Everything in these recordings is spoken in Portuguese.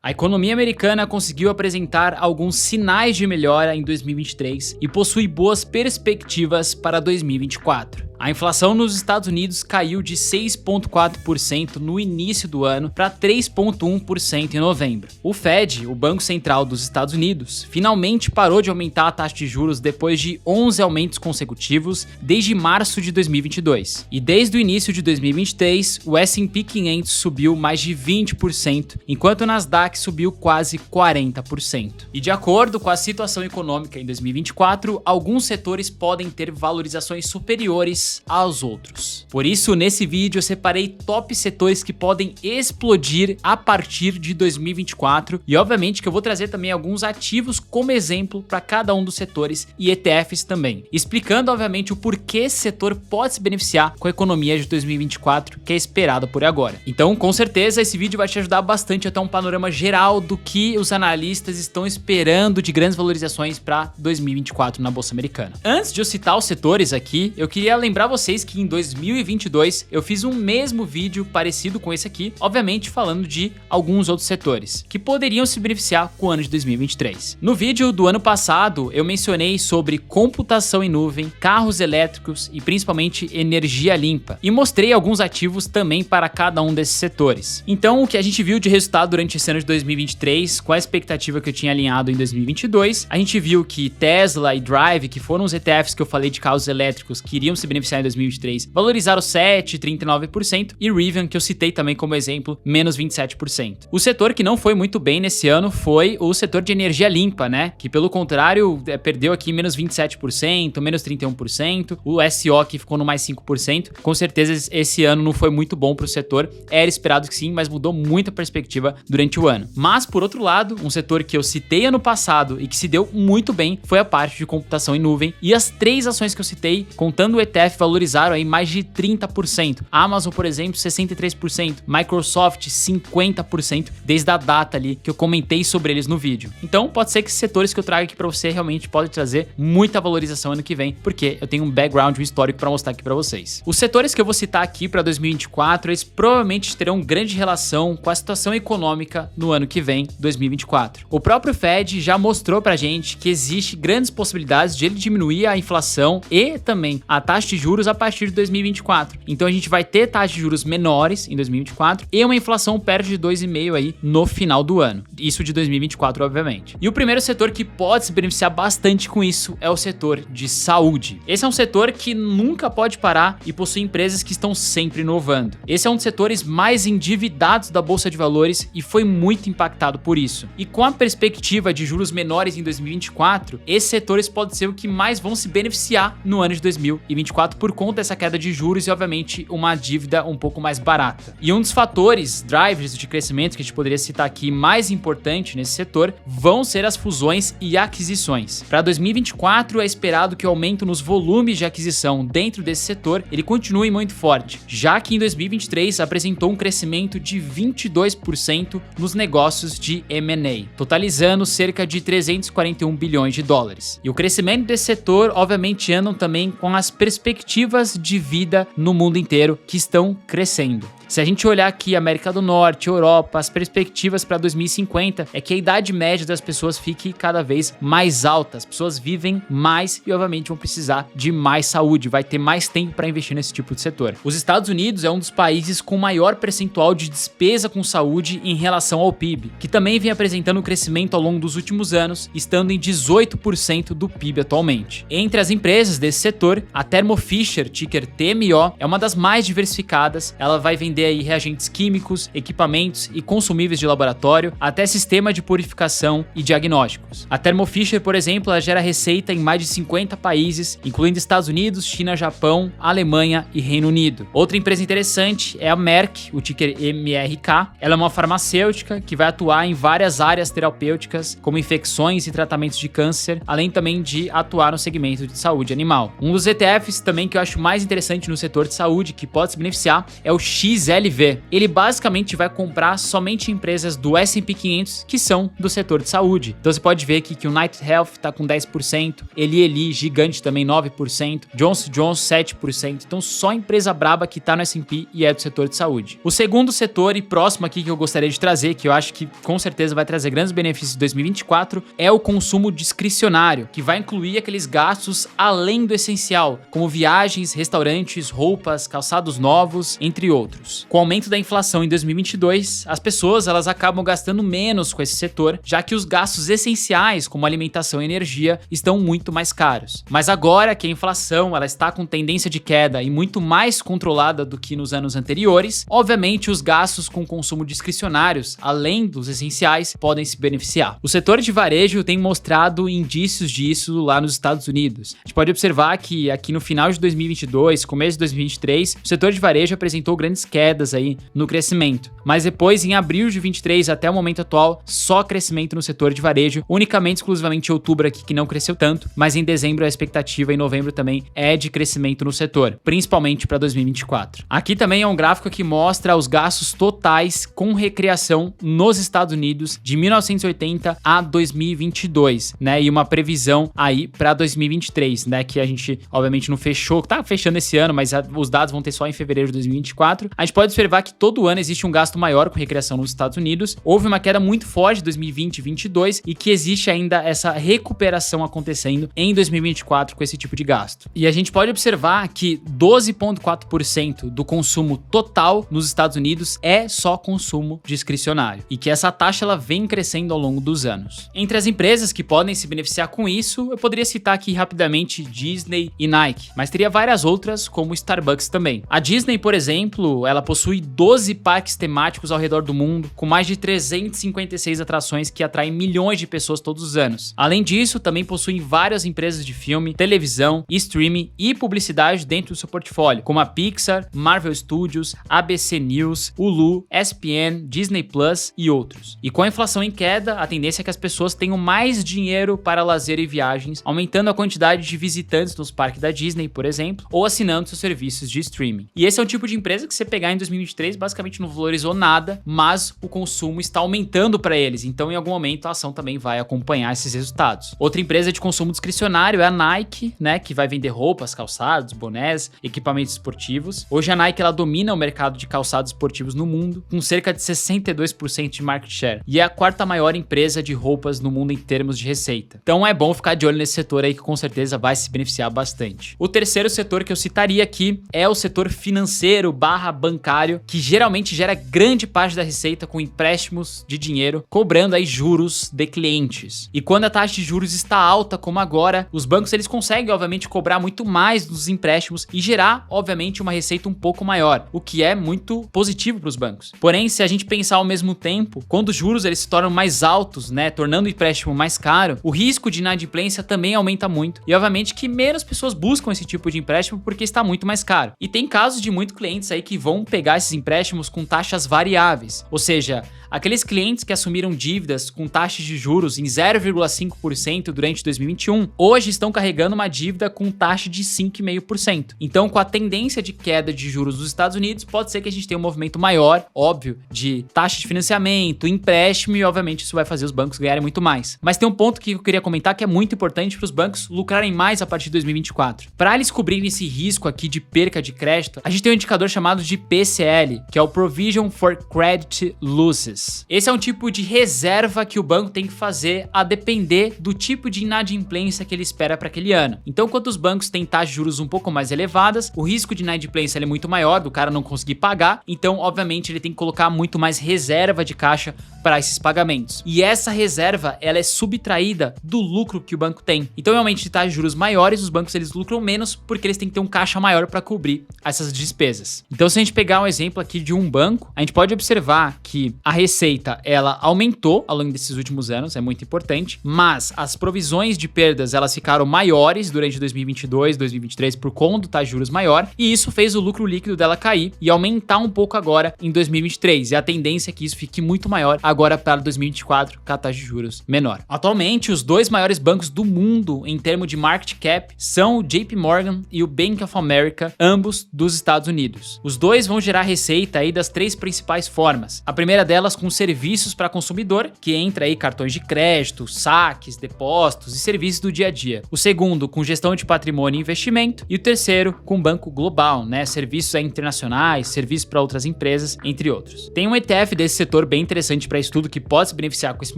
A economia americana conseguiu apresentar alguns sinais de melhora em 2023 e possui boas perspectivas para 2024. A inflação nos Estados Unidos caiu de 6,4% no início do ano para 3,1% em novembro. O Fed, o Banco Central dos Estados Unidos, finalmente parou de aumentar a taxa de juros depois de 11 aumentos consecutivos desde março de 2022. E desde o início de 2023, o S&P 500 subiu mais de 20%, enquanto o Nasdaq subiu quase 40%. E de acordo com a situação econômica em 2024, alguns setores podem ter valorizações superiores aos outros. Por isso, nesse vídeo eu separei top setores que podem explodir a partir de 2024 e obviamente que eu vou trazer também alguns ativos como exemplo para cada um dos setores e ETFs também, explicando obviamente o porquê esse setor pode se beneficiar com a economia de 2024 que é esperada por agora. Então, com certeza esse vídeo vai te ajudar bastante a ter um panorama geral do que os analistas estão esperando de grandes valorizações para 2024 na bolsa americana. Antes de eu citar os setores aqui, eu queria lembrar vocês que em 2022 eu fiz um mesmo vídeo parecido com esse aqui, obviamente falando de alguns outros setores que poderiam se beneficiar com o ano de 2023. No vídeo do ano passado eu mencionei sobre computação em nuvem, carros elétricos e principalmente energia limpa e mostrei alguns ativos também para cada um desses setores. Então o que a gente viu de resultado durante esse ano de 2023 com a expectativa que eu tinha alinhado em 2022, a gente viu que Tesla e Drive, que foram os ETFs que eu falei de carros elétricos que iriam se beneficiar em 2023, valorizaram 7%, 39% e Rivian, que eu citei também como exemplo, menos 27%. O setor que não foi muito bem nesse ano foi o setor de energia limpa, né? Que pelo contrário, perdeu aqui menos 27%, menos 31%, o SO que ficou no mais 5%. Com certeza esse ano não foi muito bom para o setor, era esperado que sim, mas mudou muito a perspectiva durante o ano. Mas por outro lado, um setor que eu citei ano passado e que se deu muito bem foi a parte de computação em nuvem e as 3 ações que eu citei, contando o ETF, valorizaram aí mais de 30%. Amazon, por exemplo, 63%. Microsoft, 50%, desde a data ali que eu comentei sobre eles no vídeo. Então, pode ser que esses setores que eu trago aqui para você realmente podem trazer muita valorização ano que vem, porque eu tenho um background, um histórico para mostrar aqui para vocês. Os setores que eu vou citar aqui para 2024, eles provavelmente terão grande relação com a situação econômica no ano que vem, 2024. O próprio Fed já mostrou pra gente que existe grandes possibilidades de ele diminuir a inflação e também a taxa de juros a partir de 2024. Então a gente vai ter taxas de juros menores em 2024 e uma inflação perto de 2,5% aí no final do ano. Isso de 2024, obviamente. E o primeiro setor que pode se beneficiar bastante com isso é o setor de saúde. Esse é um setor que nunca pode parar e possui empresas que estão sempre inovando. Esse é um dos setores mais endividados da Bolsa de Valores e foi muito impactado por isso. E com a perspectiva de juros menores em 2024, esses setores podem ser o que mais vão se beneficiar no ano de 2024 por conta dessa queda de juros e, obviamente, uma dívida um pouco mais barata. E um dos fatores, drivers de crescimento que a gente poderia citar aqui mais importante nesse setor, vão ser as fusões e aquisições. Para 2024, é esperado que o aumento nos volumes de aquisição dentro desse setor, ele continue muito forte, já que em 2023 apresentou um crescimento de 22% nos negócios de M&A, totalizando cerca de 341 bilhões de dólares. E o crescimento desse setor, obviamente, andam também com as perspectivas de vida no mundo inteiro que estão crescendo. Se a gente olhar aqui América do Norte, Europa, as perspectivas para 2050 é que a idade média das pessoas fique cada vez mais alta. As pessoas vivem mais e obviamente vão precisar de mais saúde, vai ter mais tempo para investir nesse tipo de setor. Os Estados Unidos é um dos países com maior percentual de despesa com saúde em relação ao PIB, que também vem apresentando um crescimento ao longo dos últimos anos, estando em 18% do PIB atualmente. Entre as empresas desse setor, a Thermo Fisher, ticker TMO, é uma das mais diversificadas. Ela vai vender aí reagentes químicos, equipamentos e consumíveis de laboratório, até sistema de purificação e diagnósticos. A Thermo Fisher, por exemplo, ela gera receita em mais de 50 países, incluindo Estados Unidos, China, Japão, Alemanha e Reino Unido. Outra empresa interessante é a Merck, o ticker MRK. Ela é uma farmacêutica que vai atuar em várias áreas terapêuticas, como infecções e tratamentos de câncer, além também de atuar no segmento de saúde animal. Um dos ETFs também também que eu acho mais interessante no setor de saúde, que pode se beneficiar, é o XLV. Ele basicamente vai comprar somente empresas do S&P 500 que são do setor de saúde. Então você pode ver aqui que o United Health está com 10%, Eli gigante também 9%, Johnson & Johnson 7%. Então só empresa braba que está no S&P e é do setor de saúde. O segundo setor e próximo aqui que eu gostaria de trazer, que eu acho que com certeza vai trazer grandes benefícios em 2024, é o consumo discricionário, que vai incluir aqueles gastos além do essencial, como viagens, restaurantes, roupas, calçados novos, entre outros. Com o aumento da inflação em 2022, as pessoas elas acabam gastando menos com esse setor, já que os gastos essenciais, como alimentação e energia, estão muito mais caros. Mas agora que a inflação ela está com tendência de queda e muito mais controlada do que nos anos anteriores, obviamente os gastos com consumo discricionários, além dos essenciais, podem se beneficiar. O setor de varejo tem mostrado indícios disso lá nos Estados Unidos. A gente pode observar que aqui no final de 2022, começo de 2023, o setor de varejo apresentou grandes quedas aí no crescimento. Mas depois, em abril de 23 até o momento atual, só crescimento no setor de varejo, unicamente exclusivamente em outubro aqui que não cresceu tanto, mas em dezembro a expectativa em novembro também é de crescimento no setor, principalmente para 2024. Aqui também é um gráfico que mostra os gastos totais com recreação nos Estados Unidos de 1980 a 2022, né? E uma previsão aí para 2023, né? Que a gente obviamente não fechou, tá fechando esse ano, mas os dados vão ter só em fevereiro de 2024. A gente pode observar que todo ano existe um gasto maior com recreação nos Estados Unidos. Houve uma queda muito forte em 2020 e 2022 e que existe ainda essa recuperação acontecendo em 2024 com esse tipo de gasto. E a gente pode observar que 12,4% do consumo total nos Estados Unidos é só consumo discricionário e que essa taxa ela vem crescendo ao longo dos anos. Entre as empresas que podem se beneficiar com isso, eu poderia citar aqui rapidamente Disney e Nike, mas teria várias outras como Starbucks também. A Disney, por exemplo, ela possui 12 parques temáticos ao redor do mundo, com mais de 356 atrações que atraem milhões de pessoas todos os anos. Além disso, também possui várias empresas de filme, televisão, streaming e publicidade dentro do seu portfólio, como a Pixar, Marvel Studios, ABC News, Hulu, ESPN, Disney Plus e outros. E com a inflação em queda, a tendência é que as pessoas tenham mais dinheiro para lazer e viagens, aumentando a quantidade de visitantes nos parques da Disney, por exemplo, ou assinando seus serviços de streaming. E esse é um tipo de empresa que você pegar em 2023, basicamente não valorizou nada, mas o consumo está aumentando para eles, então em algum momento a ação também vai acompanhar esses resultados. Outra empresa de consumo discricionário é a Nike, né, que vai vender roupas, calçados, bonés, equipamentos esportivos. Hoje a Nike ela domina o mercado de calçados esportivos no mundo, com cerca de 62% de market share, e é a quarta maior empresa de roupas no mundo em termos de receita. Então é bom ficar de olho nesse setor aí que com certeza vai se beneficiar bastante. O terceiro setor que eu citaria aqui é o setor financeiro / bancário, que geralmente gera grande parte da receita com empréstimos de dinheiro, cobrando aí juros de clientes. E quando a taxa de juros está alta como agora, os bancos eles conseguem obviamente cobrar muito mais dos empréstimos e gerar obviamente uma receita um pouco maior, o que é muito positivo para os bancos. Porém, se a gente pensar ao mesmo tempo, quando os juros eles se tornam mais altos, né, tornando o empréstimo mais caro, o risco de inadimplência também aumenta muito e obviamente que menos pessoas buscam esse tipo de empréstimo porque está muito mais caro. E tem casos de muitos clientes aí que vão pegar esses empréstimos com taxas variáveis, ou seja, aqueles clientes que assumiram dívidas com taxas de juros em 0,5% durante 2021, hoje estão carregando uma dívida com taxa de 5,5%. Então, com a tendência de queda de juros dos Estados Unidos, pode ser que a gente tenha um movimento maior, óbvio, de taxa de financiamento, empréstimo e, obviamente, isso vai fazer os bancos ganharem muito mais. Mas tem um ponto que eu queria comentar que é muito importante para os bancos lucrarem mais a partir de 2024. Para eles cobrirem esse risco aqui de perca de crédito, a gente tem um indicador chamado de PCL, que é o Provision for Credit Losses. Esse é um tipo de reserva que o banco tem que fazer a depender do tipo de inadimplência que ele espera para aquele ano. Então, quando os bancos têm taxas de juros um pouco mais elevadas, o risco de inadimplência é muito maior, do cara não conseguir pagar, então, obviamente, ele tem que colocar muito mais reserva de caixa para esses pagamentos. E essa reserva, ela é subtraída do lucro que o banco tem. Então, realmente, de taxas de juros maiores, os bancos eles lucram menos porque eles têm que ter um caixa maior para cobrir essas despesas. Então, se a gente pegar um exemplo aqui de um banco, a gente pode observar que a receita, ela aumentou ao longo desses últimos anos, é muito importante, mas as provisões de perdas, elas ficaram maiores durante 2022, 2023 por conta do taxa de juros maior, e isso fez o lucro líquido dela cair e aumentar um pouco agora em 2023, e a tendência é que isso fique muito maior agora para 2024, com a taxa de juros menor. Atualmente, os dois maiores bancos do mundo em termos de market cap são o JP Morgan Morgan e o Bank of America, ambos dos Estados Unidos. Os dois vão gerar receita aí das 3 principais formas. A primeira delas com serviços para consumidor, que entra aí cartões de crédito, saques, depósitos e serviços do dia a dia. O segundo com gestão de patrimônio e investimento. E o terceiro com banco global, né? Serviços internacionais, serviços para outras empresas, entre outros. Tem um ETF desse setor bem interessante para estudo que pode se beneficiar com esse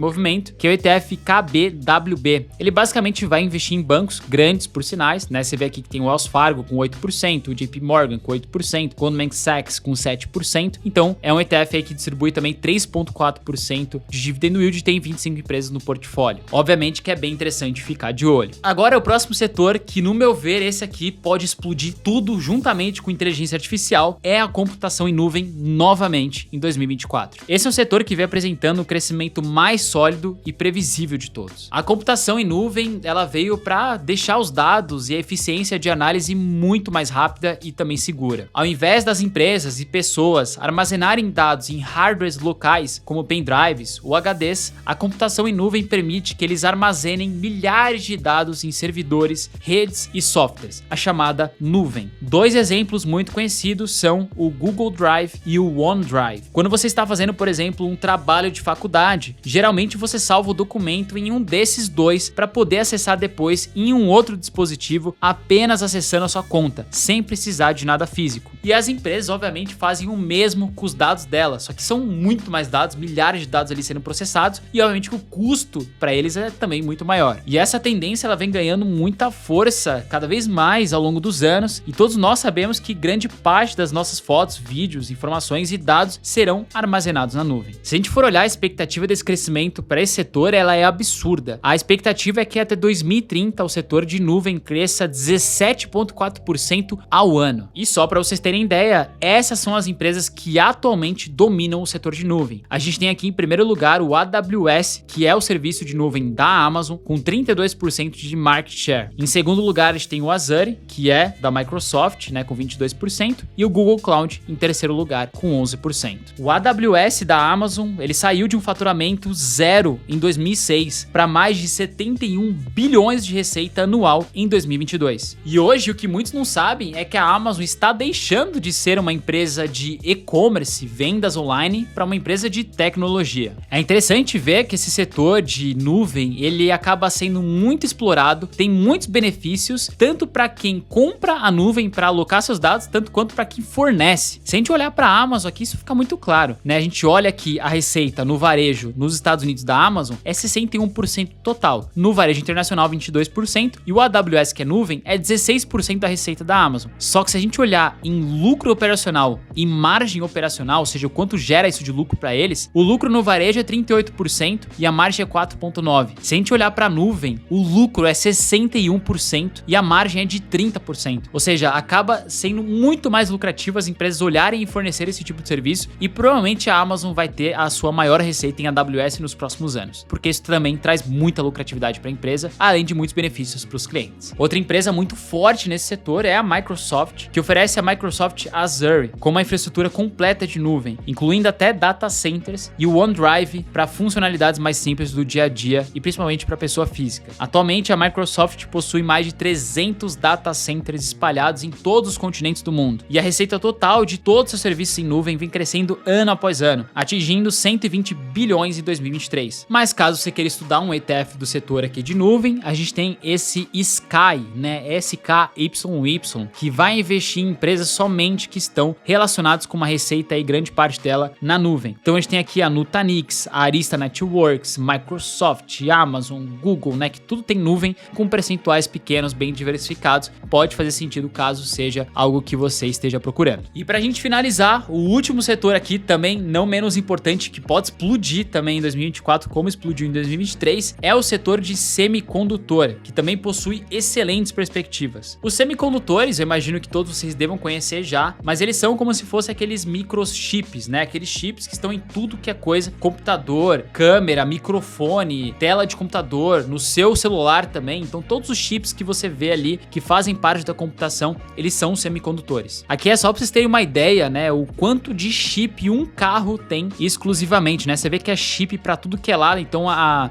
movimento, que é o ETF KBWB. Ele basicamente vai investir em bancos grandes, por sinais, né? Você vê aqui que tem o Wells Fargo com 8%, o JP Morgan com 8%, Goldman Sachs com 7%. Então, é um ETF aí que distribui também 3,4% de dividendo yield e tem 25 empresas no portfólio. Obviamente que é bem interessante ficar de olho. Agora, o próximo setor que, no meu ver, esse aqui pode explodir tudo juntamente com inteligência artificial é a computação em nuvem novamente em 2024. Esse é um setor que vem apresentando o crescimento mais sólido e previsível de todos. A computação em nuvem, ela veio para deixar os dados e a eficiência de análise muito mais rápida e também segura. Ao invés das empresas e pessoas armazenarem dados em hardwares locais, como pendrives ou HDs, a computação em nuvem permite que eles armazenem milhares de dados em servidores, redes e softwares, a chamada nuvem. 2 exemplos muito conhecidos são o Google Drive e o OneDrive. Quando você está fazendo, por exemplo, um trabalho de faculdade, geralmente você salva o documento em um desses 2 para poder acessar depois em um outro dispositivo, apenas acessando a sua conta, sem precisar de nada físico. E as empresas, obviamente, fazem o mesmo com os dados delas, só que são muito mais dados, milhares de dados ali sendo processados, e obviamente que o custo para eles é também muito maior. E essa tendência ela vem ganhando muita força cada vez mais ao longo dos anos, e todos nós sabemos que grande parte das nossas fotos, vídeos, informações e dados serão armazenados na nuvem. Se a gente for olhar a expectativa desse crescimento para esse setor, ela é absurda. A expectativa é que até 2030 o setor de nuvem cresça 17,4% ao ano. E só para vocês terem ideia, essas são as empresas que atualmente dominam o setor de nuvem. A gente tem aqui em primeiro lugar o AWS, que é o serviço de nuvem da Amazon, com 32% de market share. Em segundo lugar, a gente tem o Azure, que é da Microsoft, né, com 22%, e o Google Cloud em terceiro lugar, com 11%. O AWS da Amazon, ele saiu de um faturamento zero em 2006 para mais de 71 bilhões de receita anual em 2022. E hoje, o que muitos não sabem é que a Amazon está deixando de ser uma empresa de e-commerce, vendas online, para uma empresa de tecnologia. É interessante ver que esse setor de nuvem, ele acaba sendo muito explorado, tem muitos benefícios, tanto para quem compra a nuvem para alocar seus dados, tanto quanto para quem fornece. Se a gente olhar para a Amazon aqui, isso fica muito claro, né? A gente olha que a receita no varejo nos Estados Unidos da Amazon é 61% total, no varejo internacional 22%, e o AWS, que é nuvem, é 16% da receita da Amazon. Só que se a gente olhar em lucro operacional e margem operacional, ou seja, o quanto gera isso de lucro para eles, o lucro no varejo é 38% e a margem é 4,9%. Se a gente olhar para a nuvem, o lucro é 61% e a margem é de 30%. Ou seja, acaba sendo muito mais lucrativo as empresas olharem e fornecer esse tipo de serviço, e provavelmente a Amazon vai ter a sua maior receita em AWS nos próximos anos, porque isso também traz muita lucratividade para a empresa, além de muitos benefícios para os clientes. Outra empresa muito forte nesse setor é a Microsoft, que oferece a Microsoft Azure com uma infraestrutura completa de nuvem, incluindo até data centers, e o OneDrive para funcionalidades mais simples do dia a dia e principalmente para pessoa física. Atualmente, a Microsoft possui mais de 300 data centers espalhados em todos os continentes do mundo, e a receita total de todos os seus serviços em nuvem vem crescendo ano após ano, atingindo 120 bilhões em 2023. Mas caso você queira estudar um ETF do setor aqui de nuvem, a gente tem esse Sky, né, SKYY, que vai investir em empresas somente que estão relacionadas com uma receita e grande parte dela na nuvem. Então a gente tem aqui a Nutanix, a Arista Networks, Microsoft, Amazon, Google, né, que tudo tem nuvem com percentuais pequenos, bem diversificados. Pode fazer sentido caso seja algo que você esteja procurando. E pra gente finalizar, o último setor aqui, também não menos importante, que pode explodir também em 2024, como explodiu em 2023, é o setor de semicondutor, que também possui excelentes perspectivas. Os semicondutores, eu imagino que todos vocês devam conhecer já, mas eles são como se fossem aqueles microchips, né? Aqueles chips que estão em tudo que é coisa, computador, câmera, microfone, tela de computador, no seu celular também. Então todos os chips que você vê ali, que fazem parte da computação, eles são semicondutores. Aqui é só pra vocês terem uma ideia, né? O quanto de chip um carro tem exclusivamente, né? Você vê que é chip pra tudo que é lado, então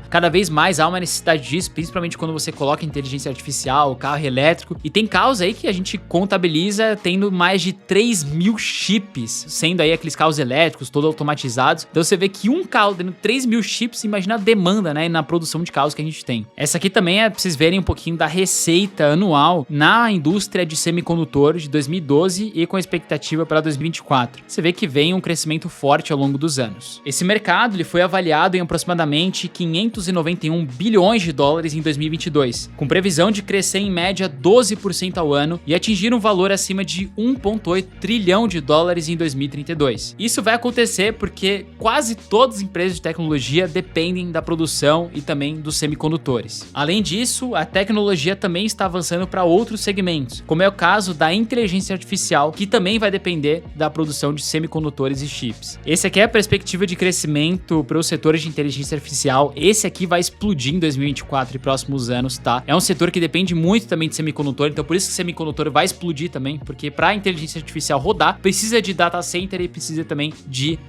cada vez mais há uma necessidade disso, principalmente quando você coloca inteligência artificial, carro elétrico, elétrico. E tem carros aí que a gente contabiliza tendo mais de 3.000 chips, sendo aí aqueles carros elétricos, todos automatizados. Então você vê que um carro tendo 3.000 chips, imagina a demanda, né, na produção de carros que a gente tem. Essa aqui também é pra vocês verem um pouquinho da receita anual na indústria de semicondutores de 2012 e com a expectativa para 2024. Você vê que vem um crescimento forte ao longo dos anos. Esse mercado ele foi avaliado em aproximadamente 591 bilhões de dólares em 2022, com previsão de crescer em média 12% ao ano e atingir um valor acima de 1,8 trilhão de dólares em 2032. Isso vai acontecer porque quase todas as empresas de tecnologia dependem da produção e também dos semicondutores. Além disso, a tecnologia também está avançando para outros segmentos, como é o caso da inteligência artificial, que também vai depender da produção de semicondutores e chips. Esse aqui é a perspectiva de crescimento para os setores de inteligência artificial. Esse aqui vai explodir em 2024 e próximos anos, tá? É um setor que depende muito também de semicondutor, então por isso que semicondutor vai explodir também, porque para a inteligência artificial rodar, precisa de data center e precisa também de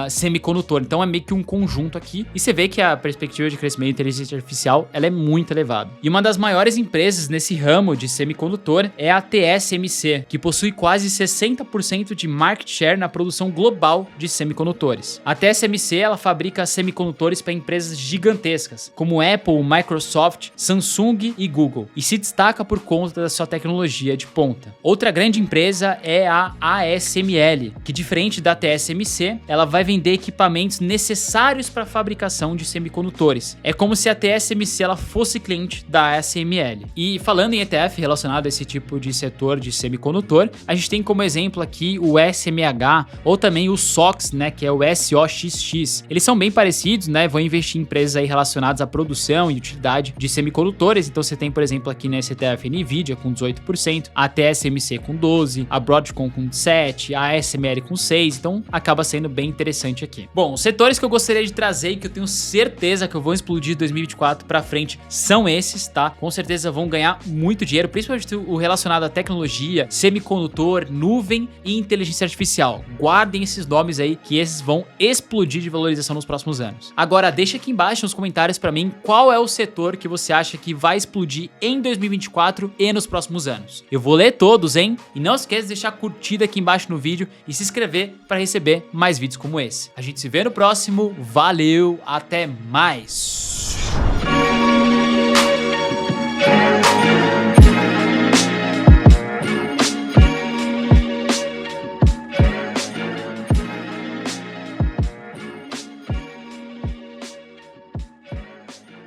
semicondutor. Então é meio que um conjunto aqui, e você vê que a perspectiva de crescimento de inteligência artificial ela é muito elevada. E uma das maiores empresas nesse ramo de semicondutor é a TSMC, que possui quase 60% de market share na produção global de semicondutores. A TSMC ela fabrica semicondutores para empresas gigantescas, como Apple, Microsoft, Samsung e Google, e se destaca por conta da sua tecnologia de ponta. Outra grande empresa é a ASML, que diferente da TSMC, ela vai vender equipamentos necessários para a fabricação de semicondutores. É como se a TSMC ela fosse cliente da ASML. E falando em ETF relacionado a esse tipo de setor de semicondutor, a gente tem como exemplo aqui o SMH ou também o SOX, né, que é o SOXX. Eles são bem parecidos, né, vão investir em empresas aí relacionadas à produção e utilidade de semicondutores. Então você tem, por exemplo, aqui nesse ETF Nvidia com 18%, a TSMC com 12%, a Broadcom com 7%, a ASML com 6%, então acaba sendo bem interessante aqui. Bom, os setores que eu gostaria de trazer e que eu tenho certeza que eu vou explodir de 2024 para frente são esses, tá? Com certeza vão ganhar muito dinheiro, principalmente o relacionado à tecnologia, semicondutor, nuvem e inteligência artificial. Guardem esses nomes aí que esses vão explodir de valorização nos próximos anos. Agora, deixa aqui embaixo nos comentários para mim qual é o setor que você acha que vai explodir em 2024 e nos próximos anos. Eu vou ler todos, hein? E não esqueça de deixar curtida aqui embaixo no vídeo e se inscrever para receber mais vídeos como esse. A gente se vê no próximo. Valeu, até mais!